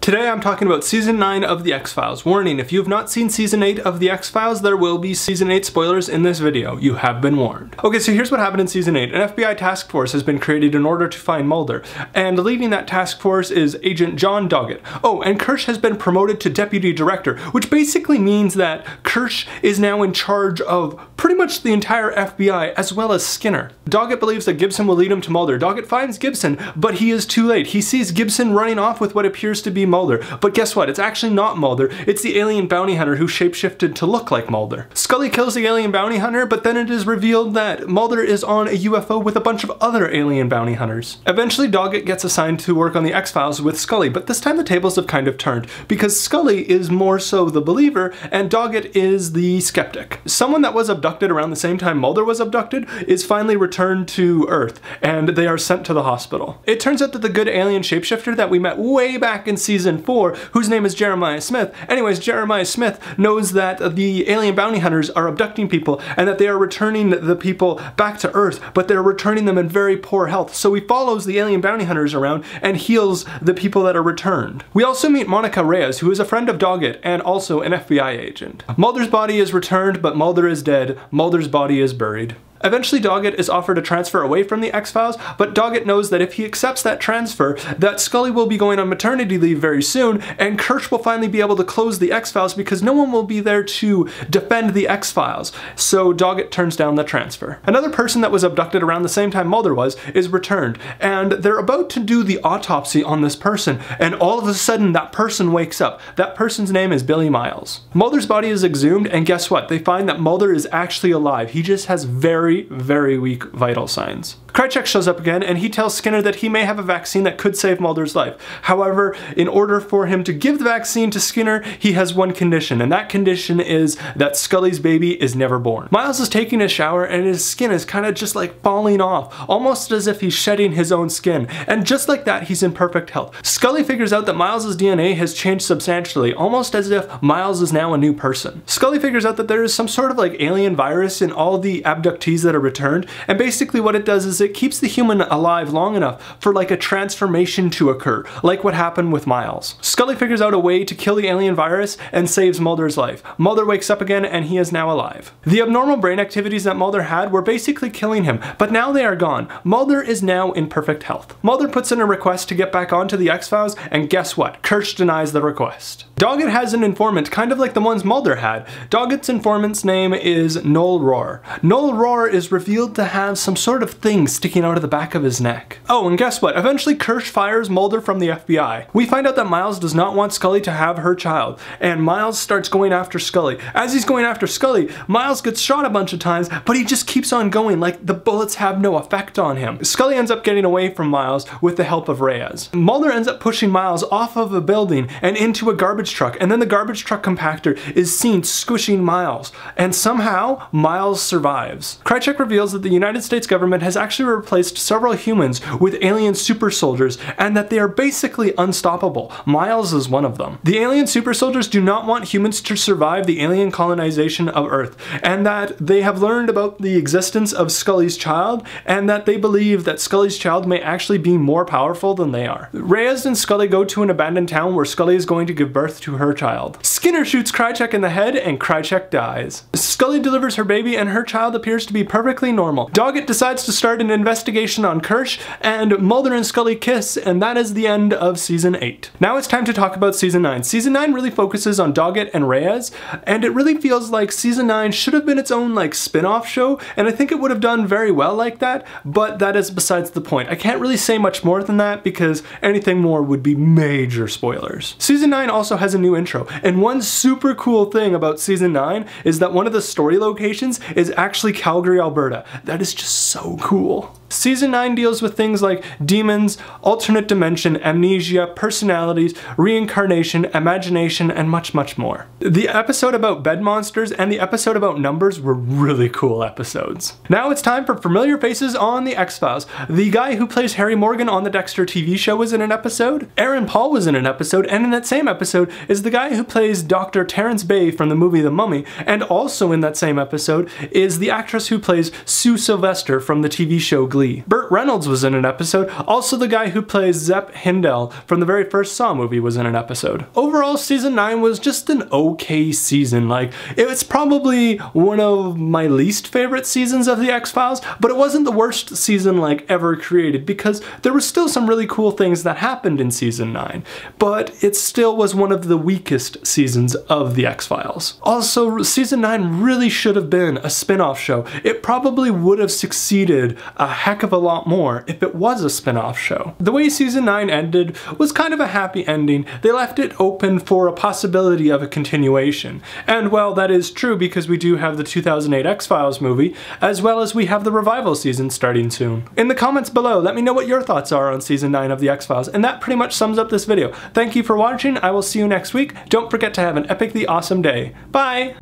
Today I'm talking about Season 9 of The X-Files. Warning, if you have not seen Season 8 of The X-Files, there will be Season 8 spoilers in this video. You have been warned. Okay, so here's what happened in Season 8. An FBI task force has been created in order to find Mulder, and leading that task force is Agent John Doggett. Oh, and Kirsch has been promoted to Deputy Director, which basically means that Kirsch is now in charge of pretty much the entire FBI, as well as Skinner. Doggett believes that Gibson will lead him to Mulder. Doggett finds Gibson, but he is too late. He sees Gibson running off with what appears to be Mulder. But guess what? It's actually not Mulder. It's the alien bounty hunter who shapeshifted to look like Mulder. Scully kills the alien bounty hunter, but then it is revealed that Mulder is on a UFO with a bunch of other alien bounty hunters. Eventually, Doggett gets assigned to work on the X-Files with Scully, but this time the tables have kind of turned, because Scully is more so the believer, and Doggett is the skeptic. Someone that was abducted around the same time Mulder was abducted is finally returned to Earth, and they are sent to the hospital. It turns out that the good alien shapeshifter that we met way back in Season 4, whose name is Jeremiah Smith, anyways, Jeremiah Smith knows that the alien bounty hunters are abducting people and that they are returning the people back to Earth, but they're returning them in very poor health. So he follows the alien bounty hunters around and heals the people that are returned. We also meet Monica Reyes, who is a friend of Doggett and also an FBI agent. Mulder's body is returned, but Mulder is dead. Mulder's body is buried. Eventually, Doggett is offered a transfer away from the X-Files, but Doggett knows that if he accepts that transfer, that Scully will be going on maternity leave very soon, and Kirsch will finally be able to close the X-Files because no one will be there to defend the X-Files. So Doggett turns down the transfer. Another person that was abducted around the same time Mulder was is returned, and they're about to do the autopsy on this person, and all of a sudden that person wakes up. That person's name is Billy Miles. Mulder's body is exhumed, and guess what? They find that Mulder is actually alive. He just has very weak vital signs. Krycek shows up again, and he tells Skinner that he may have a vaccine that could save Mulder's life. However, in order for him to give the vaccine to Skinner, he has one condition, and that condition is that Scully's baby is never born. Miles is taking a shower, and his skin is kind of just like falling off, almost as if he's shedding his own skin, and just like that, he's in perfect health. Scully figures out that Miles's DNA has changed substantially, almost as if Miles is now a new person. Scully figures out that there is some sort of like alien virus in all the abductees that are returned, and basically what it does is it keeps the human alive long enough for like a transformation to occur, like what happened with Miles. Scully figures out a way to kill the alien virus and saves Mulder's life. Mulder wakes up again, and he is now alive. The abnormal brain activities that Mulder had were basically killing him, but now they are gone. Mulder is now in perfect health. Mulder puts in a request to get back onto the X-Files, and guess what? Kirsch denies the request. Doggett has an informant, kind of like the ones Mulder had. Doggett's informant's name is Noel Rohr. Noel Rohr is revealed to have some sort of thing sticking out of the back of his neck. Oh, and guess what? Eventually Kirsch fires Mulder from the FBI. We find out that Miles does not want Scully to have her child, and Miles starts going after Scully. As he's going after Scully, Miles gets shot a bunch of times, but he just keeps on going like the bullets have no effect on him. Scully ends up getting away from Miles with the help of Reyes. Mulder ends up pushing Miles off of a building and into a garbage truck, and then the garbage truck compactor is seen squishing Miles, and somehow Miles survives. Krycek reveals that the United States government has actually replaced several humans with alien super soldiers, and that they are basically unstoppable. Miles is one of them. The alien super soldiers do not want humans to survive the alien colonization of Earth, and that they have learned about the existence of Scully's child, and that they believe that Scully's child may actually be more powerful than they are. Reyes and Scully go to an abandoned town where Scully is going to give birth to her child. Skinner shoots Krycek in the head, and Krycek dies. Scully delivers her baby, and her child appears to be perfectly normal. Doggett decides to start an investigation on Kirsch, and Mulder and Scully kiss, and that is the end of Season 8. Now it's time to talk about Season 9. Season 9 really focuses on Doggett and Reyes, and it really feels like Season 9 should have been its own like spin-off show, and I think it would have done very well like that, but that is besides the point. I can't really say much more than that because anything more would be major spoilers. Season 9 also has a new intro, and one super cool thing about Season 9 is that one of the story locations is actually Calgary, Alberta. That is just so cool. Season 9 deals with things like demons, alternate dimension, amnesia, personalities, reincarnation, imagination, and much more. The episode about bed monsters and the episode about numbers were really cool episodes. Now it's time for familiar faces on the X-Files. The guy who plays Harry Morgan on the Dexter TV show was in an episode, Aaron Paul was in an episode, and in that same episode is the guy who plays Dr. Terrence Bay from the movie The Mummy, and also in that same episode is the actress who plays Sue Sylvester from the TV show Glee. Glee. Burt Reynolds was in an episode, also the guy who plays Zepp Hindel from the very first Saw movie was in an episode. Overall, season 9 was just an okay season. Like, it's probably one of my least favorite seasons of the X-Files, but it wasn't the worst season like ever created because there were still some really cool things that happened in season 9, but it still was one of the weakest seasons of the X-Files. Also, season 9 really should have been a spin-off show. It probably would have succeeded a heck of a lot more if it was a spin-off show. The way season 9 ended was kind of a happy ending. They left it open for a possibility of a continuation. And well, that is true because we do have the 2008 X-Files movie, as well as we have the revival season starting soon. In the comments below, let me know what your thoughts are on season 9 of the X-Files, and that pretty much sums up this video. Thank you for watching. I will see you next week. Don't forget to have an epically awesome day. Bye!